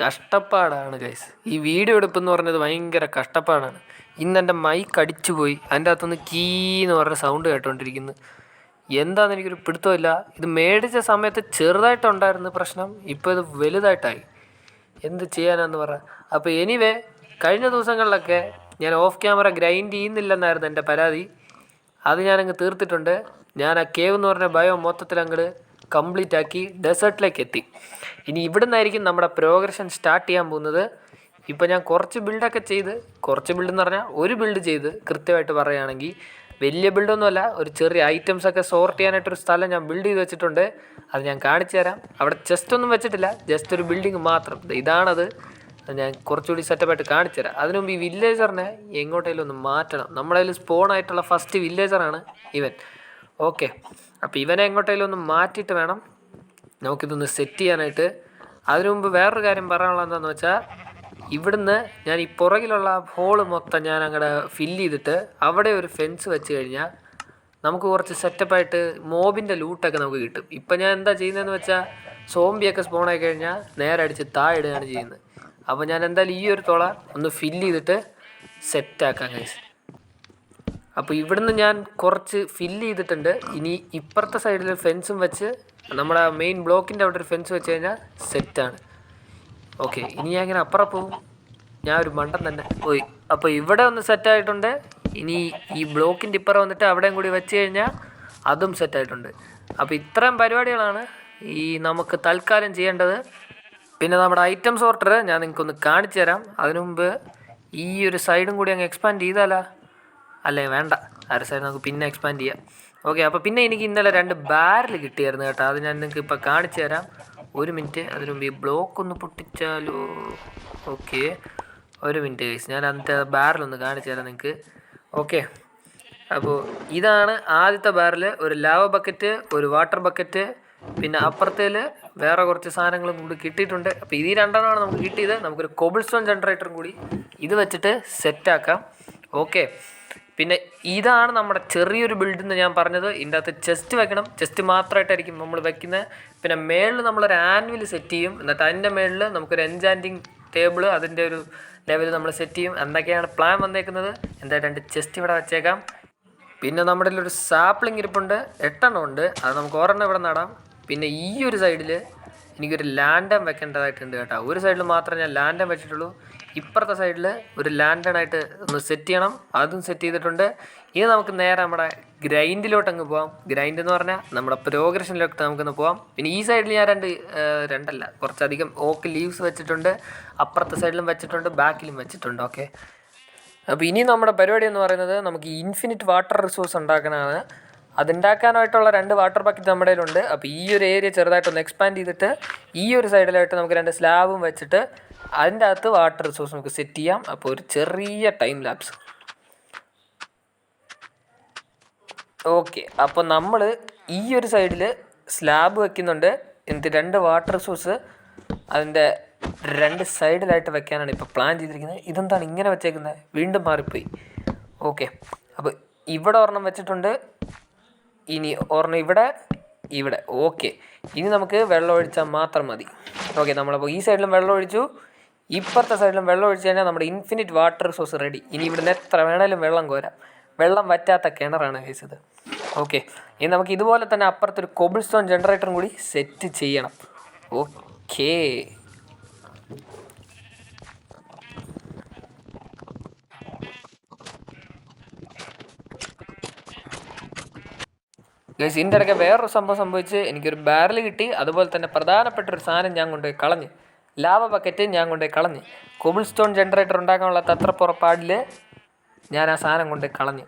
കഷ്ടപ്പാടാണ് ഗൈസ്. ഈ വീഡിയോ എടുപ്പെന്ന് പറഞ്ഞത് ഭയങ്കര കഷ്ടപ്പാടാണ്. ഇന്ന് എൻ്റെ മൈക്ക് അടിച്ചു പോയി. അതിൻ്റെ അകത്തുനിന്ന് കീന്ന് പറഞ്ഞ സൗണ്ട് കേട്ടോണ്ടിരിക്കുന്നു. എന്താണെന്ന് എനിക്കൊരു പിടുത്തമില്ല. ഇത് മേടിച്ച സമയത്ത് ചെറുതായിട്ടുണ്ടായിരുന്നു പ്രശ്നം, ഇപ്പോൾ ഇത് വലുതായിട്ടായി. എന്ത് ചെയ്യാനാന്ന് പറ. അപ്പോൾ എനിവേ, കഴിഞ്ഞ ദിവസങ്ങളിലൊക്കെ ഞാൻ ഓഫ് ക്യാമറ ഗ്രൈൻഡ് ചെയ്യുന്നില്ലെന്നായിരുന്നു എൻ്റെ പരാതി. അത് ഞാനങ്ങ് തീർത്തിട്ടുണ്ട്. ഞാൻ ആ കേവ് എന്ന് പറഞ്ഞ ബയോ മൊത്തത്തിൽ അങ്ങോട്ട് കംപ്ലീറ്റ് ആക്കി ഡെസേർട്ടിലേക്ക് എത്തി. ഇനി ഇവിടെ നിന്നായിരിക്കും നമ്മുടെ പ്രോഗ്രഷൻ സ്റ്റാർട്ട് ചെയ്യാൻ പോകുന്നത്. ഇപ്പോൾ ഞാൻ കുറച്ച് ബിൽഡൊക്കെ ചെയ്ത്, കുറച്ച് ബിൽഡെന്ന് പറഞ്ഞാൽ ഒരു ബിൽഡ് ചെയ്ത് കൃത്യമായിട്ട് പറയുകയാണെങ്കിൽ വലിയ ബിൽഡൊന്നുമല്ല, ഒരു ചെറിയ ഐറ്റംസൊക്കെ സോർട്ട് ചെയ്യാനായിട്ടൊരു സ്ഥലം ഞാൻ ബിൽഡ് ചെയ്ത് വെച്ചിട്ടുണ്ട്. അത് ഞാൻ കാണിച്ചു തരാം. അവിടെ ചെസ്റ്റ് ഒന്നും വെച്ചിട്ടില്ല, ജസ്റ്റ് ഒരു ബിൽഡിങ് മാത്രം. ഇതാണത്. ഞാൻ കുറച്ചുകൂടി സെറ്റപ്പായിട്ട് കാണിച്ചു തരാം. അതിനു മുമ്പ് ഈ വില്ലേജറിനെ എങ്ങോട്ടേലും ഒന്ന് മാറ്റണം. നമ്മുടെ കയ്യിൽ സ്പോൺ ആയിട്ടുള്ള ഫസ്റ്റ് വില്ലേജറാണ് ഇവൻ. ഓക്കെ, അപ്പോൾ ഇവനെ എങ്ങോട്ടേലും ഒന്ന് മാറ്റിയിട്ട് വേണം നമുക്കിതൊന്ന് സെറ്റ് ചെയ്യാനായിട്ട്. അതിനു മുമ്പ് വേറൊരു കാര്യം പറയാനുള്ളത് എന്താണെന്ന് വെച്ചാൽ, ഇവിടുന്ന് ഞാൻ ഈ പുറകിലുള്ള ഹോള് മൊത്തം ഞാൻ അങ്ങോട്ട് ഫില്ല് ചെയ്തിട്ട് അവിടെ ഒരു ഫെൻസ് വെച്ച് കഴിഞ്ഞാൽ നമുക്ക് കുറച്ച് സെറ്റപ്പായിട്ട് മോബിൻ്റെ ലൂട്ടൊക്കെ നമുക്ക് കിട്ടും. ഇപ്പം ഞാൻ എന്താ ചെയ്യുന്നതെന്ന് വെച്ചാൽ, സോംബിയൊക്കെ സ്പോണായി കഴിഞ്ഞാൽ നേരെ അടിച്ച് താഴെ ഇടുകയാണ് ചെയ്യുന്നത്. അപ്പോൾ ഞാൻ എന്തായാലും ഈ ഒരു തുള ഒന്ന് ഫില്ല് ചെയ്തിട്ട് സെറ്റാക്കാം ഗൈസ്. അപ്പോൾ ഇവിടുന്ന് ഞാൻ കുറച്ച് ഫില്ല് ചെയ്തിട്ടുണ്ട്. ഇനി ഇപ്പുറത്തെ സൈഡിൽ ഫെൻസും വെച്ച് നമ്മുടെ മെയിൻ ബ്ലോക്കിൻ്റെ അവിടെ ഒരു ഫെൻസ് വെച്ച് കഴിഞ്ഞാൽ സെറ്റാണ്. ഓക്കെ, ഇനി ഞാൻ ഇങ്ങനെ അപ്പുറം പോവും. ഞാൻ ഒരു മണ്ടൻ തന്നെ പോയി. അപ്പോൾ ഇവിടെ ഒന്ന് സെറ്റായിട്ടുണ്ട്. ഇനി ഈ ബ്ലോക്കിൻ്റെ ഇപ്പുറം വന്നിട്ട് അവിടെയും കൂടി വെച്ച് കഴിഞ്ഞാൽ അതും സെറ്റായിട്ടുണ്ട്. അപ്പോൾ ഇത്രയും പരിപാടികളാണ് ഈ നമുക്ക് തൽക്കാലം ചെയ്യേണ്ടത്. പിന്നെ നമ്മുടെ ഐറ്റം സോർട്ടർ ഞാൻ നിങ്ങൾക്കൊന്ന് കാണിച്ചു തരാം. അതിനു മുമ്പ് ഈ ഒരു സൈഡും കൂടി അങ്ങ് എക്സ്പാൻഡ് ചെയ്താലാ? അല്ലേ വേണ്ട, ഒരു സൈഡ് നമുക്ക് പിന്നെ എക്സ്പാൻഡ് ചെയ്യാം. ഓക്കെ, അപ്പോൾ പിന്നെ എനിക്ക് ഇന്നലെ 2 ബാരൽ കിട്ടിയായിരുന്നു കേട്ടോ. അത് ഞാൻ നിങ്ങൾക്ക് ഇപ്പോൾ കാണിച്ചു തരാം. ഒരു മിനിറ്റ്, അതിനു മുമ്പ് ഈ ബ്ലോക്ക് ഒന്ന് പൊട്ടിച്ചാലോ? ഓക്കെ, ഒരു മിനിറ്റ് ഗൈസ്, ഞാൻ അന്നത്തെ ബാരലൊന്ന് കാണിച്ചു തരാം നിങ്ങൾക്ക്. ഓക്കെ, അപ്പോൾ ഇതാണ് ആദ്യത്തെ ബാരൽ. ഒരു ലാവ ബക്കറ്റ്, ഒരു വാട്ടർ ബക്കറ്റ്, പിന്നെ അപ്പുറത്തേൽ വേറെ കുറച്ച് സാധനങ്ങളും കൂടി കിട്ടിയിട്ടുണ്ട്. അപ്പോൾ ഇത് 2 നമുക്ക് കിട്ടിയത്. നമുക്കൊരു കോബിൾ സ്റ്റോൺ ജനറേറ്ററും കൂടി ഇത് വെച്ചിട്ട് സെറ്റാക്കാം. ഓക്കെ, പിന്നെ ഇതാണ് നമ്മുടെ ചെറിയൊരു ബിൽഡ് എന്ന് ഞാൻ പറഞ്ഞത്. ഇതിൻ്റെ അകത്ത് ചെസ്റ്റ് വെക്കണം. ചെസ്റ്റ് മാത്രമായിട്ടായിരിക്കും നമ്മൾ വെക്കുന്നത്. പിന്നെ മേളിൽ നമ്മളൊരു ആൻവിൽ സെറ്റ് ചെയ്യും. എന്നിട്ട് അതിൻ്റെ മേളിൽ നമുക്കൊരു എൻചാൻറ്റിങ് ടേബിൾ, അതിൻ്റെ ഒരു ലെവൽ നമ്മൾ സെറ്റ് ചെയ്യും. എന്തൊക്കെയാണ് പ്ലാൻ വന്നേക്കുന്നത്. എന്തായാലും 2 ചെസ്റ്റ് ഇവിടെ വെച്ചേക്കാം. പിന്നെ നമ്മുടെ ഒരു സാപ്ലിംഗ് ഇരിപ്പുണ്ട്, 8 ഉണ്ട്. അത് നമുക്ക് ഒരെണ്ണം ഇവിടെ നടാം. പിന്നെ ഈ ഒരു സൈഡിൽ എനിക്കൊരു ലാൻഡൻ വെക്കേണ്ടതായിട്ടുണ്ട് കേട്ടോ. ഒരു സൈഡിൽ മാത്രമേ ഞാൻ ലാൻഡൻ വെച്ചിട്ടുള്ളൂ. ഇപ്പുറത്തെ സൈഡിൽ ഒരു ലാൻഡനായിട്ട് ഒന്ന് സെറ്റ് ചെയ്യണം. അതും സെറ്റ് ചെയ്തിട്ടുണ്ട്. ഇനി നമുക്ക് നേരെ നമ്മുടെ ഗ്രൈൻഡിലോട്ട് അങ്ങ് പോകാം. ഗ്രൈൻഡ് എന്ന് പറഞ്ഞാൽ നമ്മുടെ പ്രോഗ്രഷനിലോട്ട് നമുക്കൊന്ന് പോകാം. പിന്നെ ഈ സൈഡിൽ ഞാൻ രണ്ടല്ല കുറച്ചധികം ഓക്ക് ലീവ്സ് വെച്ചിട്ടുണ്ട്. അപ്പുറത്തെ സൈഡിലും വെച്ചിട്ടുണ്ട്, ബാക്കിലും വെച്ചിട്ടുണ്ട്. ഓക്കെ, അപ്പോൾ ഇനി നമ്മുടെ പരിപാടി എന്ന് പറയുന്നത് നമുക്ക് ഇൻഫിനിറ്റ് വാട്ടർ റിസോഴ്സ് ഉണ്ടാക്കാനാണ്. അതുണ്ടാക്കാനായിട്ടുള്ള 2 വാട്ടർ ബക്കറ്റ് നമ്മുടെ കയ്യിലുണ്ട്. അപ്പോൾ ഈ ഒരു ഏരിയ ചെറുതായിട്ടൊന്ന് എക്സ്പാൻഡ് ചെയ്തിട്ട് ഈ ഒരു സൈഡിലായിട്ട് നമുക്ക് 2 സ്ലാബും വെച്ചിട്ട് അതിൻ്റെ അകത്ത് വാട്ടർ റിസോഴ്സ് നമുക്ക് സെറ്റ് ചെയ്യാം. അപ്പോൾ ഒരു ചെറിയ ടൈം ലാപ്സ്. ഓക്കെ, അപ്പോൾ നമ്മൾ ഈ ഒരു സൈഡിൽ സ്ലാബ് വെക്കുന്നുണ്ട്. എന്നിട്ട് 2 വാട്ടർ റിസോഴ്സ് അതിൻ്റെ 2 സൈഡിലായിട്ട് വെക്കാനാണ് ഇപ്പോൾ പ്ലാൻ ചെയ്തിരിക്കുന്നത്. ഇതെന്താണ് ഇങ്ങനെ വെച്ചേക്കുന്നത്? വീണ്ടും മാറിപ്പോയി. ഓക്കെ, അപ്പോൾ ഇവിടെ ഒരെണ്ണം വെച്ചിട്ടുണ്ട്. ഇനി ഒരെണ്ണം ഇവിടെ. ഓക്കെ, ഇനി നമുക്ക് വെള്ളം ഒഴിച്ചാൽ മാത്രം മതി. ഓക്കെ, നമ്മളപ്പോൾ ഈ സൈഡിലും വെള്ളം ഒഴിച്ചു, ഇപ്പുറത്തെ സൈഡിലും വെള്ളം ഒഴിച്ച് കഴിഞ്ഞാൽ നമ്മുടെ ഇൻഫിനിറ്റ് വാട്ടർ റിസോഴ്സ് റെഡി. ഇനി ഇവിടുന്ന് എത്ര വേണേലും വെള്ളം കോരാം. വെള്ളം വറ്റാത്ത കിണറാണ് കഴിച്ചത്. ഓക്കെ, ഇനി നമുക്ക് ഇതുപോലെ തന്നെ അപ്പുറത്തൊരു കോബിൾ സ്റ്റോൺ ജനറേറ്ററും കൂടി സെറ്റ് ചെയ്യണം. ഓക്കേ, ഗൈസ്, ഇതിൻ്റെ ഇടയ്ക്ക് വേറൊരു സംഭവം സംഭവിച്ച് എനിക്കൊരു ബാരൽ കിട്ടി. അതുപോലെ തന്നെ പ്രധാനപ്പെട്ടൊരു സാധനം ഞാൻ കൊണ്ടുപോയി കളഞ്ഞ്. ലാവ ബക്കറ്റ് ഞാൻ കൊണ്ടുപോയി കളഞ്ഞ്. കോബിൾ സ്റ്റോൺ ജനറേറ്റർ ഉണ്ടാക്കാനുള്ള തത്ര പുറപ്പാടിൽ ഞാൻ ആ സാധനം കൊണ്ടുപോയി കളഞ്ഞ്.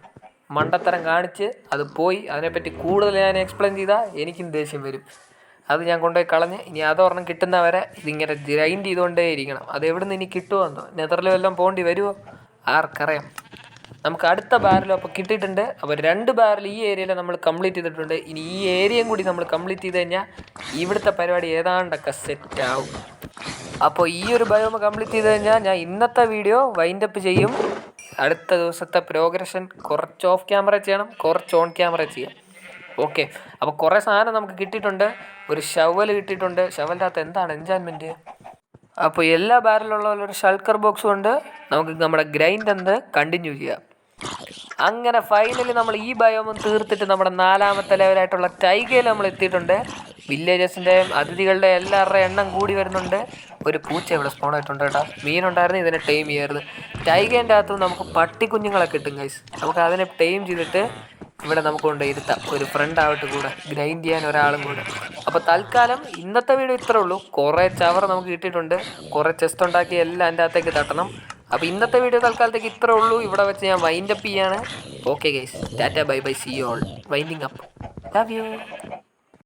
മണ്ടത്തരം കാണിച്ച് അത് പോയി. അതിനെപ്പറ്റി കൂടുതൽ ഞാൻ എക്സ്പ്ലെയിൻ ചെയ്താൽ എനിക്കും ദേഷ്യം വരും. അത് ഞാൻ കൊണ്ടുപോയി കളഞ്ഞ്. ഇനി അതൊരെണ്ണം കിട്ടുന്നവരെ ഇതിങ്ങനെ ഗ്രൈൻഡ് ചെയ്തുകൊണ്ടേ ഇരിക്കണം. അത് എവിടെ നിന്ന് ഇനി കിട്ടുമോ എന്തോ, നെതറിൽ വല്ലതും പോകേണ്ടി വരുമോ ആർക്കറിയാം. നമുക്ക് അടുത്ത ബാരലും അപ്പോൾ കിട്ടിയിട്ടുണ്ട്. അപ്പോൾ 2 ബാരൽ ഈ ഏരിയയിൽ നമ്മൾ കംപ്ലീറ്റ് ചെയ്തിട്ടുണ്ട്. ഇനി ഈ ഏരിയയും കൂടി നമ്മൾ കംപ്ലീറ്റ് ചെയ്ത് കഴിഞ്ഞാൽ ഇവിടുത്തെ പരിപാടി ഏതാണ്ടൊക്കെ സെറ്റാവും. അപ്പോൾ ഈ ഒരു ബയോമ കംപ്ലീറ്റ് ചെയ്ത് കഴിഞ്ഞാൽ ഞാൻ ഇന്നത്തെ വീഡിയോ വൈൻഡപ്പ് ചെയ്യും. അടുത്ത ദിവസത്തെ പ്രോഗ്രഷൻ കുറച്ച് ഓഫ് ക്യാമറ ചെയ്യണം, കുറച്ച് ഓൺ ക്യാമറ ചെയ്യാം. ഓക്കെ, അപ്പോൾ കുറേ സാധനം നമുക്ക് കിട്ടിയിട്ടുണ്ട്. ഒരു ഷവൽ കിട്ടിയിട്ടുണ്ട്. ഷവലിൻ്റെ അകത്ത് എന്താണ് എൻചാൻമെൻറ്റ്? അപ്പോൾ എല്ലാ ബാരലുള്ള ഒരു ഷൾക്കർ ബോക്സ് കൊണ്ട് നമുക്ക് നമ്മുടെ ഗ്രൈൻഡ് എന്ത് കണ്ടിന്യൂ ചെയ്യാം. അങ്ങനെ ഫൈനലി നമ്മൾ ഈ ബയോമും തീർത്തിട്ട് നമ്മുടെ 4ാമത്തെ ലെവലായിട്ടുള്ള ടൈഗയിൽ നമ്മൾ എത്തിയിട്ടുണ്ട്. വില്ലേജസിൻ്റെയും അതിഥികളുടെ എല്ലാവരുടെയും എണ്ണം കൂടി വരുന്നുണ്ട്. ഒരു പൂച്ച ഇവിടെ സ്പോൺ ആയിട്ടുണ്ട് കേട്ടോ. മീനുണ്ടായിരുന്നു, ഇതിനെ ടൈം ചെയ്യായിരുന്നു. ടൈഗേൻ്റെ അകത്ത് നമുക്ക് പട്ടിക്കുഞ്ഞുങ്ങളെ കിട്ടും ഗൈസ്. നമുക്ക് അതിനെ ടൈം ചെയ്തിട്ട് ഇവിടെ നമുക്ക് കൊണ്ട് ഇരുത്താം. ഒരു ഫ്രണ്ട് ആവട്ടെ കൂടെ ഗ്രൈൻഡ് ചെയ്യാൻ ഒരാളും കൂടെ. അപ്പോൾ തൽക്കാലം ഇന്നത്തെ വീഡിയോ ഇത്രേ ഉള്ളൂ. കുറേ ചവർ നമുക്ക് കിട്ടിയിട്ടുണ്ട്. കുറേ ചെസ്റ്റ് ഉണ്ടാക്കി എല്ലാം എൻ്റെ അകത്തേക്ക് തട്ടണം. അപ്പോൾ ഇന്നത്തെ വീഡിയോ തൽക്കാലത്തേക്ക് ഇത്രേ ഉള്ളൂ. ഇവിടെ വെച്ച് ഞാൻ വൈൻഡപ്പ് ചെയ്യാണ്. Okay guys, tata bye bye, see you all, winding up, love U.